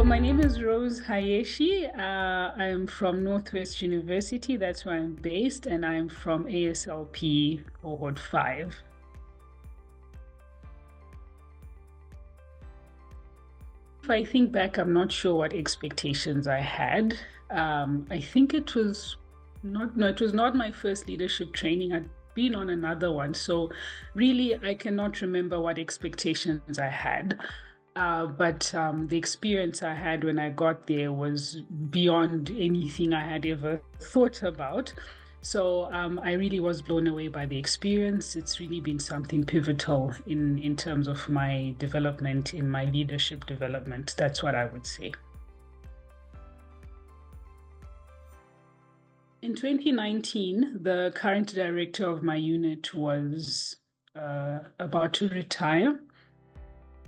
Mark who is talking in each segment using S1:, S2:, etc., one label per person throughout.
S1: My name is Rose Hayeshi. I'm from Northwest University. That's where I'm based, and I'm from ASLP Cohort 5. If I think back, I'm not sure what expectations I had. I think it was not my first leadership training. I'd been on another one. So really, I cannot remember what expectations I had. But the experience I had when I got there was beyond anything I had ever thought about. So I really was blown away by the experience. It's really been something pivotal in terms of my development, in my leadership development. That's what I would say. In 2019, the current director of my unit was about to retire.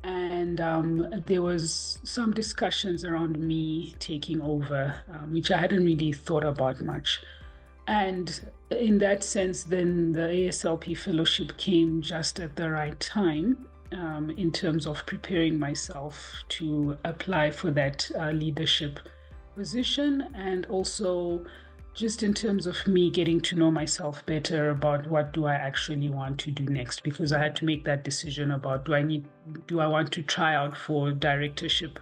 S1: And there was some discussions around me taking over, which I hadn't really thought about much. And in that sense, then the ASLP Fellowship came just at the right time in terms of preparing myself to apply for that leadership position, and also just in terms of me getting to know myself better about what do I actually want to do next, because I had to make that decision about do I want to try out for directorship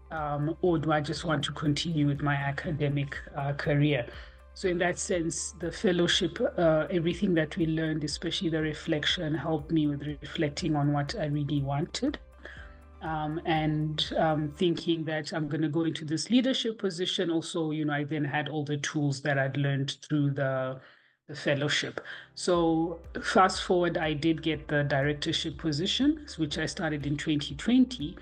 S1: or do I just want to continue with my academic career. So in that sense, the fellowship, everything that we learned, especially the reflection, helped me with reflecting on what I really wanted. And thinking that I'm going to go into this leadership position. Also, I then had all the tools that I'd learned through the fellowship. So fast forward, I did get the directorship position, which I started in 2020.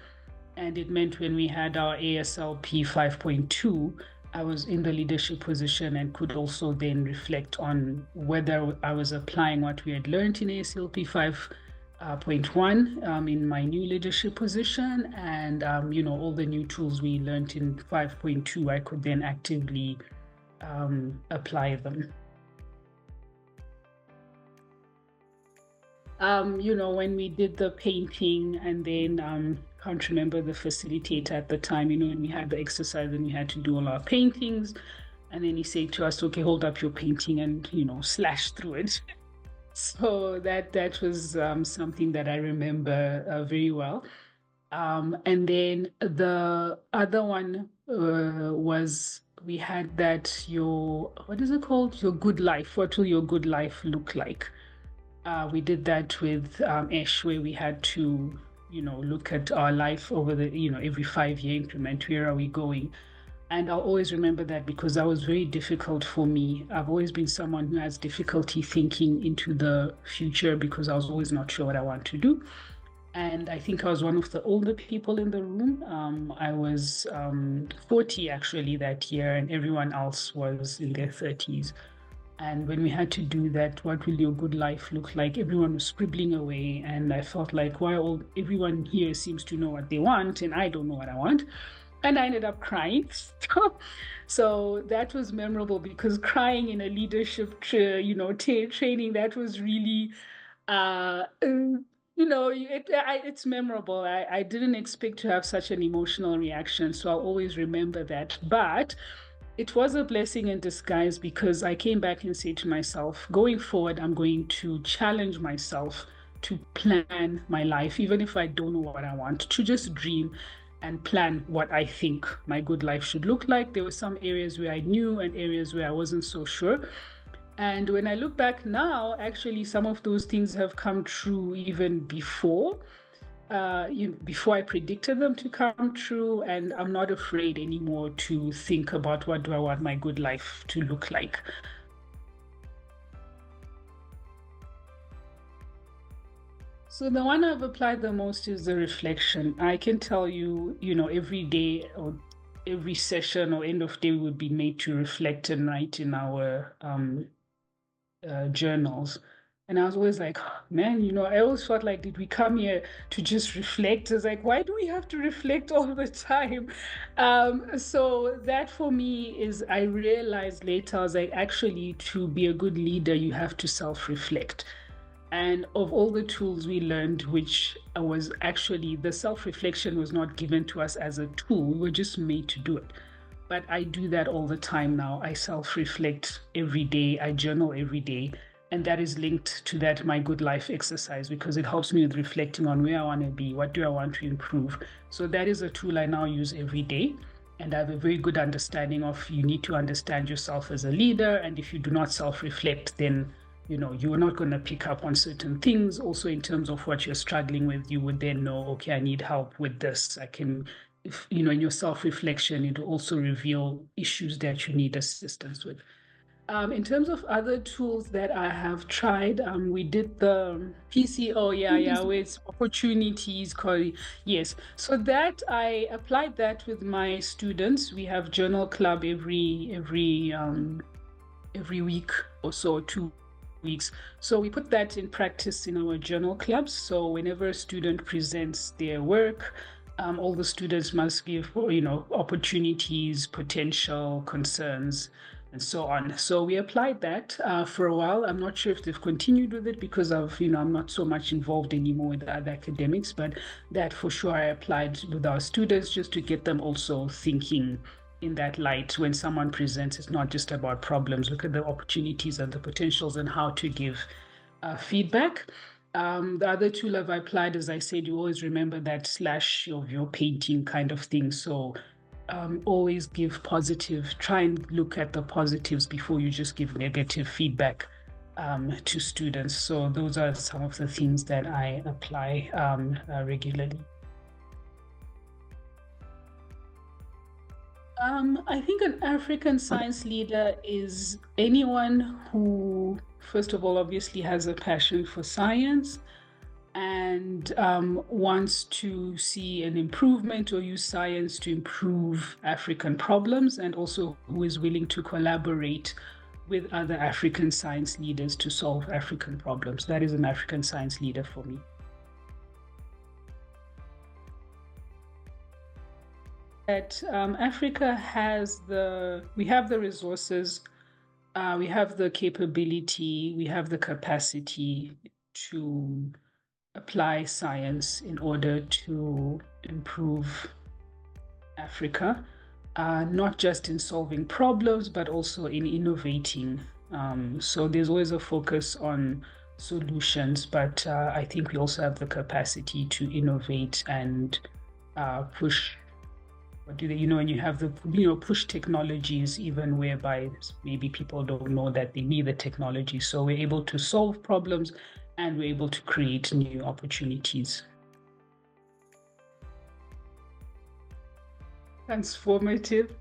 S1: And it meant when we had our ASLP 5.2, I was in the leadership position and could also then reflect on whether I was applying what we had learned in ASLP 5.1 in my new leadership position, and all the new tools we learned in 5.2, I could then actively apply them. When we did the painting, and then can't remember the facilitator at the time, when we had the exercise and we had to do all our paintings, and then he said to us, okay, hold up your painting and slash through it. So that was something that I remember very well. And then the other one was, we had that what is it called? Your good life. What will your good life look like? We did that with Ash, where we had to, look at our life over the, every 5-year increment. Where are we going? And I'll always remember that because that was very difficult for me. I've always been someone who has difficulty thinking into the future because I was always not sure what I want to do. And I think I was one of the older people in the room. I was 40 actually that year, and everyone else was in their 30s. And when we had to do that, what will your good life look like? Everyone was scribbling away. And I felt like, why everyone here seems to know what they want and I don't know what I want. And I ended up crying. So that was memorable, because crying in a leadership training, that was really, it's memorable. I didn't expect to have such an emotional reaction. So I'll always remember that. But it was a blessing in disguise, because I came back and said to myself, going forward, I'm going to challenge myself to plan my life, even if I don't know what I want, to just dream and plan what I think my good life should look like. There were some areas where I knew and areas where I wasn't so sure. And when I look back now, actually, some of those things have come true even before I predicted them to come true. And I'm not afraid anymore to think about what do I want my good life to look like. So the one I've applied the most is the reflection. I can tell you, every day or every session or end of day, we would be made to reflect and write in our journals. And I was always like, oh, man, I always felt like, did we come here to just reflect? I was like, why do we have to reflect all the time? So that for me is, I realized later, I was like, actually, to be a good leader, you have to self-reflect. And of all the tools we learned, which was actually the self-reflection was not given to us as a tool, we were just made to do it. But I do that all the time now. I self-reflect every day, I journal every day. And that is linked to that My Good Life exercise because it helps me with reflecting on where I want to be, what do I want to improve. So that is a tool I now use every day. And I have a very good understanding of you need to understand yourself as a leader. And if you do not self-reflect, then you're not going to pick up on certain things. Also, in terms of what you're struggling with, you would then know, okay, I need help with this. I can, in your self-reflection, it will also reveal issues that you need assistance with. In terms of other tools that I have tried, we did the PCO, where it's opportunities, yes. So that I applied that with my students. We have journal club every week or so, 2 weeks. So we put that in practice in our journal clubs. So whenever a student presents their work, all the students must give, opportunities, potential, concerns, and so on. So we applied that for a while. I'm not sure if they've continued with it because of, I'm not so much involved anymore with other academics, but that for sure I applied with our students just to get them also thinking in that light. When someone presents, it's not just about problems. Look at the opportunities and the potentials and how to give feedback. The other tool I've applied, as I said, you always remember that slash of your painting kind of thing. So always give positive, try and look at the positives before you just give negative feedback to students. So those are some of the things that I apply regularly. I think an African science leader is anyone who, first of all, obviously has a passion for science and wants to see an improvement or use science to improve African problems, and also who is willing to collaborate with other African science leaders to solve African problems. That is an African science leader for me. That Africa we have the resources, we have the capability, we have the capacity to apply science in order to improve Africa, not just in solving problems, but also in innovating. So there's always a focus on solutions, but I think we also have the capacity to innovate and push. What do they, when you have the, push technologies even whereby maybe people don't know that they need the technology. So we're able to solve problems and we're able to create new opportunities. Transformative.